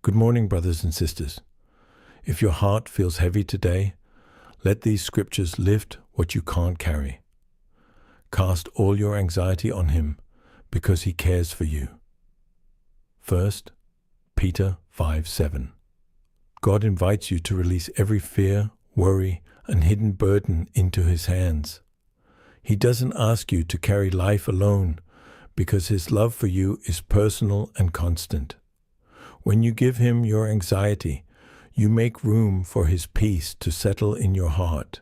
Good morning, brothers and sisters. If your heart feels heavy today, let these scriptures lift what you can't carry. Cast all your anxiety on Him because He cares for you. 1 Peter 5:7. God invites you to release every fear, worry, and hidden burden into His hands. He doesn't ask you to carry life alone because His love for you is personal and constant. When you give Him your anxiety, you make room for His peace to settle in your heart.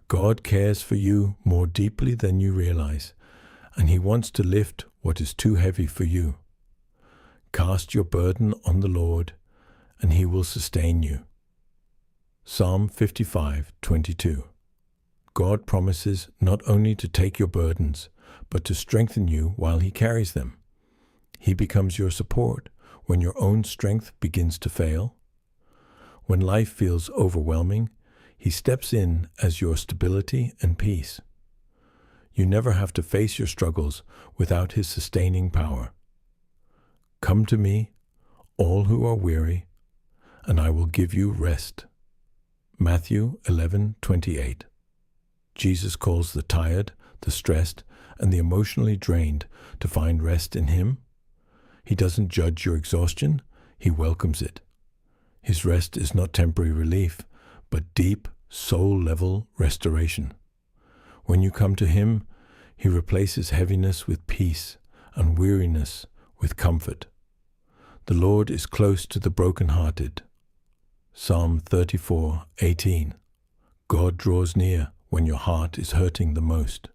God cares for you more deeply than you realize, and He wants to lift what is too heavy for you. Cast your burden on the Lord, and He will sustain you. Psalm 55:22. God promises not only to take your burdens, but to strengthen you while He carries them. He becomes your support when your own strength begins to fail. When life feels overwhelming, He steps in as your stability and peace. You never have to face your struggles without His sustaining power. Come to me, all who are weary, and I will give you rest. Matthew 11:28. Jesus calls the tired, the stressed, and the emotionally drained to find rest in Him. He doesn't judge your exhaustion, He welcomes it. His rest is not temporary relief, but deep, soul-level restoration. When you come to Him, He replaces heaviness with peace and weariness with comfort. The Lord is close to the brokenhearted. Psalm 34:18. God draws near when your heart is hurting the most.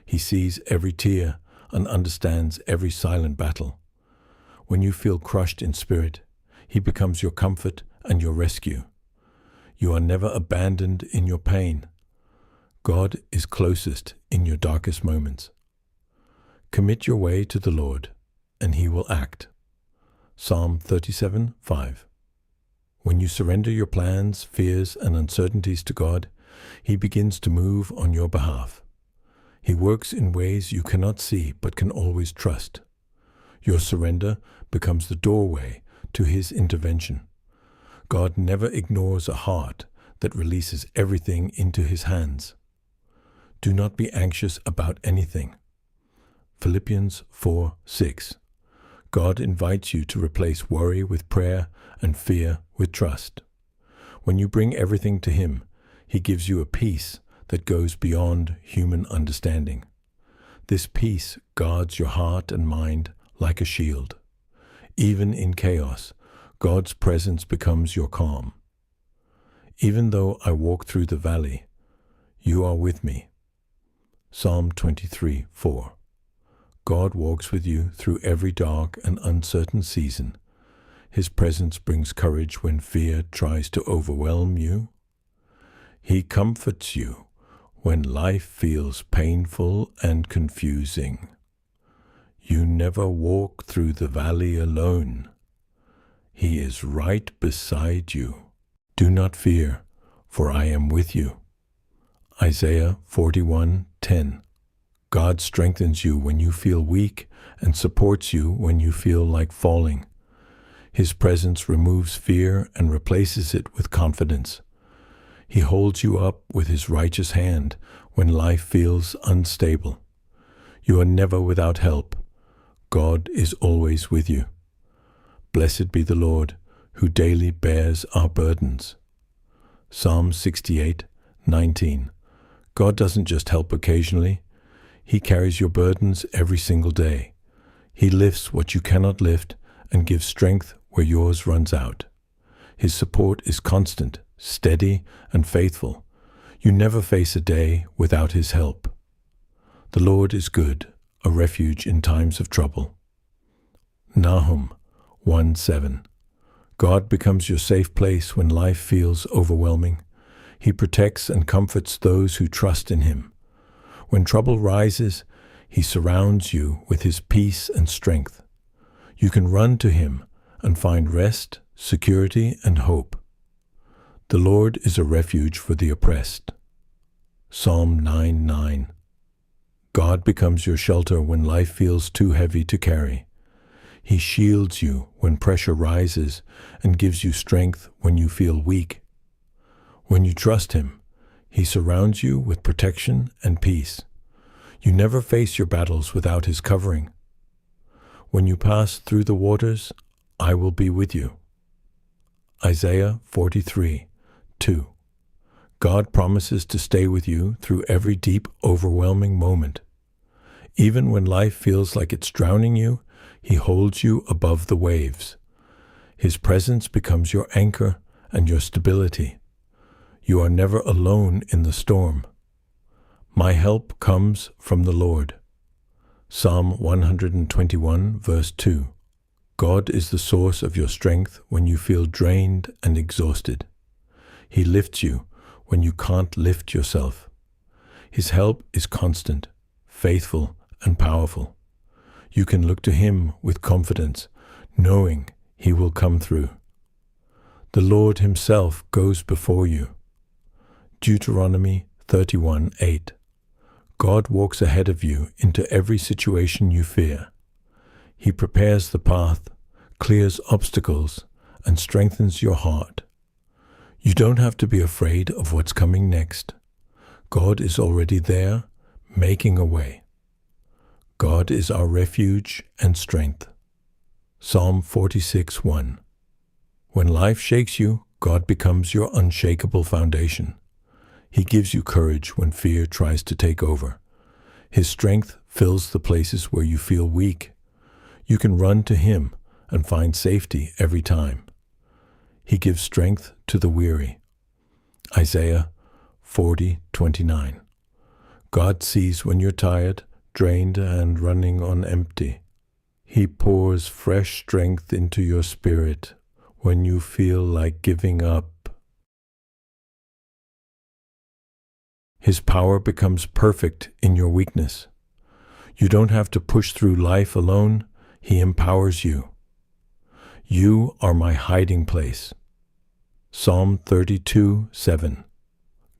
He sees every tear and understands every silent battle. When you feel crushed in spirit, He becomes your comfort and your rescue. You are never abandoned in your pain. God is closest in your darkest moments. Commit your way to the Lord, and He will act. Psalm 37:5. When you surrender your plans, fears, and uncertainties to God, He begins to move on your behalf. He works in ways you cannot see but can always trust. Your surrender becomes the doorway to His intervention. God never ignores a heart that releases everything into His hands. Do not be anxious about anything. Philippians 4:6. God invites you to replace worry with prayer and fear with trust. When you bring everything to Him, He gives you a peace that goes beyond human understanding. This peace guards your heart and mind like a shield. Even in chaos, God's presence becomes your calm. Even though I walk through the valley, you are with me. Psalm 23:4. God walks with you through every dark and uncertain season. His presence brings courage when fear tries to overwhelm you. He comforts you when life feels painful and confusing. You never walk through the valley alone. He is right beside you. Do not fear, for I am with you. Isaiah 41:10. God strengthens you when you feel weak and supports you when you feel like falling. His presence removes fear and replaces it with confidence. He holds you up with His righteous hand when life feels unstable. You are never without help. God is always with you. Blessed be the Lord, who daily bears our burdens. Psalm 68:19. God doesn't just help occasionally. He carries your burdens every single day. He lifts what you cannot lift and gives strength where yours runs out. His support is constant, steady, and faithful. You never face a day without His help. The Lord is good, a refuge in times of trouble. Nahum 1:7. God becomes your safe place when life feels overwhelming. He protects and comforts those who trust in Him. When trouble rises, He surrounds you with His peace and strength. You can run to Him and find rest, security, and hope. The Lord is a refuge for the oppressed. Psalm 9:9. God becomes your shelter when life feels too heavy to carry. He shields you when pressure rises and gives you strength when you feel weak. When you trust Him, He surrounds you with protection and peace. You never face your battles without His covering. When you pass through the waters, I will be with you. Isaiah 43:2. God promises to stay with you through every deep, overwhelming moment. Even when life feels like it's drowning you, He holds you above the waves. His presence becomes your anchor and your stability. You are never alone in the storm. My help comes from the Lord. Psalm 121, verse 2. God is the source of your strength when you feel drained and exhausted. He lifts you when you can't lift yourself. His help is constant, faithful, and powerful. You can look to Him with confidence, knowing He will come through. The Lord Himself goes before you. Deuteronomy 31:8. God walks ahead of you into every situation you fear. He prepares the path, clears obstacles, and strengthens your heart. You don't have to be afraid of what's coming next. God is already there, making a way. God is our refuge and strength. Psalm 46:1. When life shakes you, God becomes your unshakable foundation. He gives you courage when fear tries to take over. His strength fills the places where you feel weak. You can run to Him and find safety every time. He gives strength to the weary. Isaiah 40:29. God sees when you're tired, drained, and running on empty. He pours fresh strength into your spirit when you feel like giving up. His power becomes perfect in your weakness. You don't have to push through life alone. He empowers you. You are my hiding place. Psalm 32:7.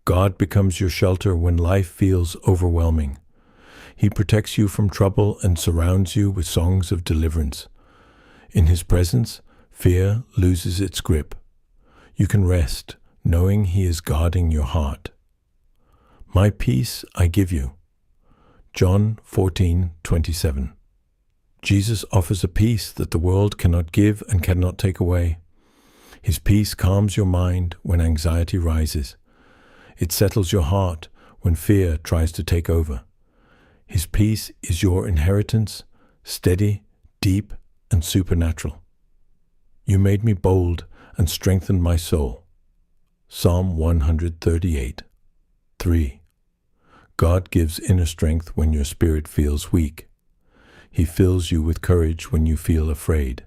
God becomes your shelter when life feels overwhelming. He protects you from trouble and surrounds you with songs of deliverance. In His presence, fear loses its grip. You can rest, knowing He is guarding your heart. My peace I give you. John 14:27. Jesus offers a peace that the world cannot give and cannot take away. His peace calms your mind when anxiety rises. It settles your heart when fear tries to take over. His peace is your inheritance, steady, deep, and supernatural. You made me bold and strengthened my soul. Psalm 138:3. God gives inner strength when your spirit feels weak. He fills you with courage when you feel afraid.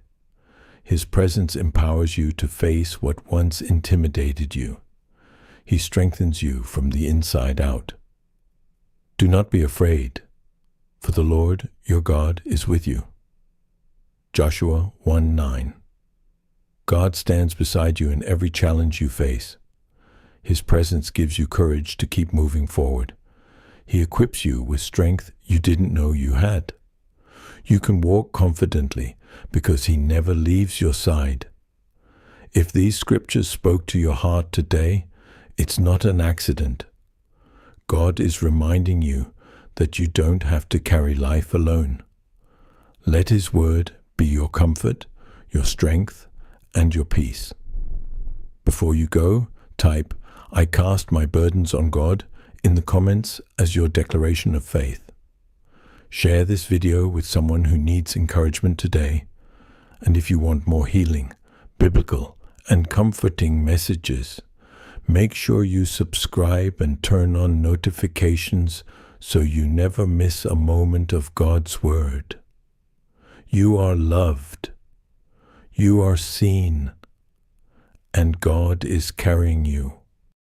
His presence empowers you to face what once intimidated you. He strengthens you from the inside out. Do not be afraid, for the Lord your God is with you. Joshua 1:9. God stands beside you in every challenge you face. His presence gives you courage to keep moving forward. He equips you with strength you didn't know you had. You can walk confidently because He never leaves your side. If these scriptures spoke to your heart today, it's not an accident. God is reminding you that you don't have to carry life alone. Let His word be your comfort, your strength, and your peace. Before you go, type, "I cast my burdens on God," in the comments as your declaration of faith. Share this video with someone who needs encouragement today. And if you want more healing, biblical, and comforting messages, make sure you subscribe and turn on notifications so you never miss a moment of God's Word. You are loved. You are seen. And God is carrying you.